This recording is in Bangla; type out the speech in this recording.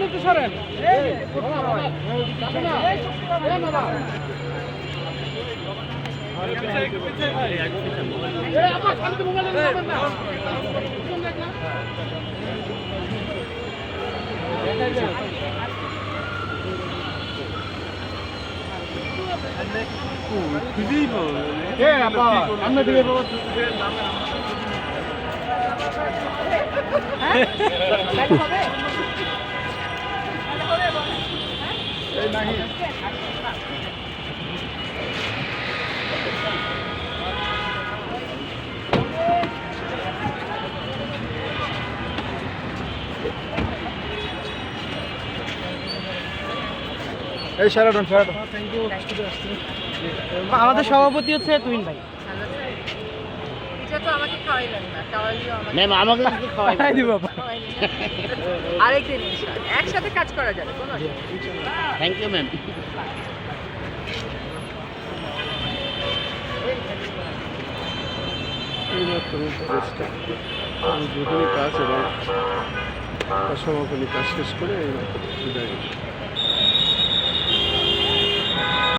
একটু সরেন। এই সারাটন আমাদের সভাপতি হচ্ছে তুহিন ভাই। এটা তো আমাকে খাওয়াইলেন না, খাওয়াইলেও আমাকে ম্যাম আমাকে একটু খাওয়াই দিব খাওয়াইলেন। আরেকদিন ইনশাআল্লাহ একসাথে কাজ করা যাবে, কোনো অসুবিধা নেই। Thank you ma'am. উদ্বোধনী কাজ এবং সমাপনী কাজ শেষ করে বিদায়।